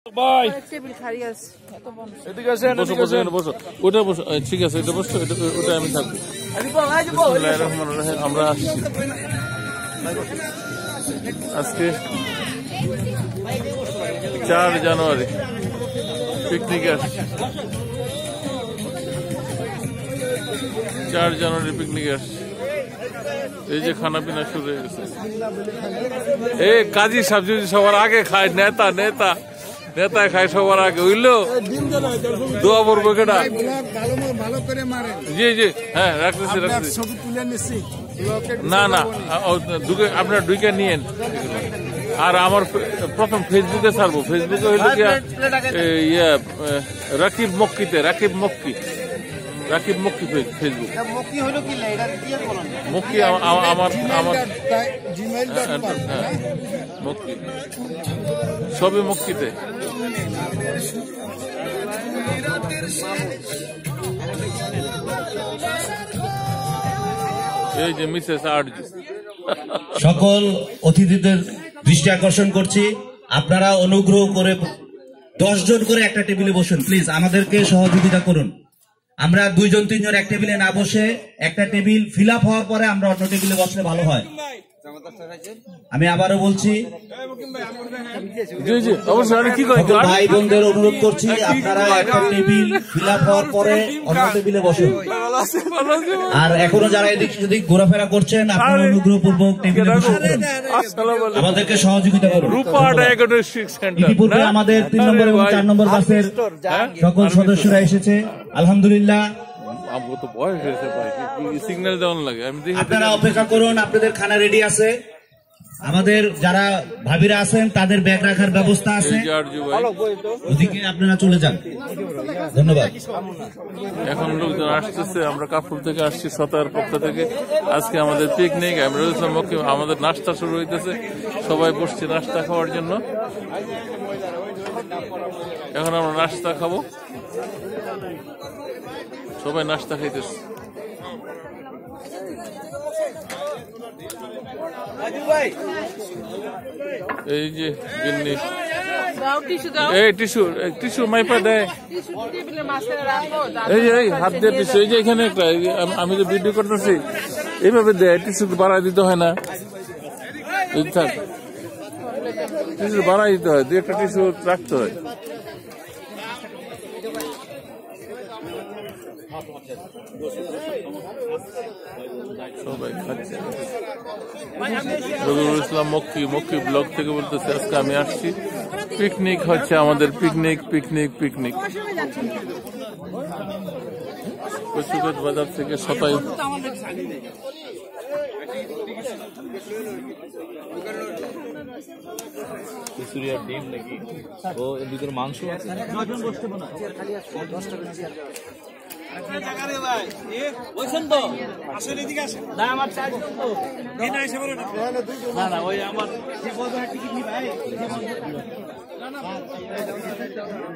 ভাই টেবিল খালি আছে এদিকে আসেন বসো ওটা বসো ঠিক আছে এটা বসো ওটা আমি থাকবো বিসমিল্লাহির রহমানির রহিম আমরা আজকে 4 জানুয়ারি পিকনিক আসছি 4 জানুয়ারি পিকনিক আসছি এই যে খানা পিনা শুরু হয়ে গেছে এই কাজী সবজি সবার আগে খায় নেতা নেতা নেতা খায় সবার আগে বুঝলো দোয়া পড়বো কেটা জি জি হ্যাঁ রাখতেছি না না আপনার ঢুকে নিয়েন আর আমার প্রথম ফেসবুকে ছাড়বো ফেসবুকে হইলো ইয়া রাকিব মক্কিতে রাকিব মক্কি ফেসবুক মক্কি আমার মক্কি সবই মক্কিতে এই যে মিসেস আরজি সকল অতিথিদের দৃষ্টি আকর্ষণ করছি আপনারা অনুগ্রহ করে 10 জন করে একটা টেবিলে বসুন প্লিজ আমাদেরকে সহযোগিতা করুন আমরা 2 জন 3 জন এক টেবিলে না বসে একটা টেবিল ফিল আপ হওয়ার পরে আমরা অন্য টেবিলে বসলে ভালো হয় আমি আবারও বলছি ভাই বোনদের অনুরোধ করছি আপনারা একটা টেবিল ফিল আপ হওয়ার পরে অন্য টেবিলে বসুন আর এখনো যারা এদিক সেদিক ঘোরাফেরা করছেন আপনারা অনুগ্রহপূর্বক টেবিলে বসে আমাদেরকে সহযোগিতা করুন ইতিপূর্বে আমাদের 3 নম্বর এবং 4 নম্বর বাসের সকল সদস্যরা এসেছে আলহামদুলিল্লাহ আপনারা অপেক্ষা করুন আপনাদের খানা রেডি আছে আমাদের যারা ভাবিরা আছেন তাদের ব্যাগ রাখার ব্যবস্থা আছে ওদিকে আপনারা চলে যান ধন্যবাদ এখন লোকজন আসতেছে আমরা কাপুর থেকে আসছি সতার পক্ষ থেকে আজকে আমাদের পিকনিক আমাদের নাস্তা শুরু হইতেছে সবাই বসছে নাস্তা খাওয়ার জন্য এখন আমরা নাস্তা খাবো সবাই নাস্তা খাইতেছে এই যে জিনিস এই টিস্যু মাইপা দেয় এই যে হাত দিয়ে টিস্যু এই যে এখানে একটা আমি যে ভিডিও করতেছি এইভাবে দেয় টিস্যু বাড়াই দিতে হয় না টিস্যু বাড়াই দিতে হয় 2-1টা টিস্যু রাখতে হয় সবাই খাচ্ছে রবিউল ইসলাম মক্কি ব্লগ থেকে বলতেছে আজকে আমি আসছি পিকনিক হচ্ছে আমাদের পিকনিক কচুগঞ্জ বাজার থেকে সবাই ডিম নাকি ও এর ভিতরে মাংস আছে না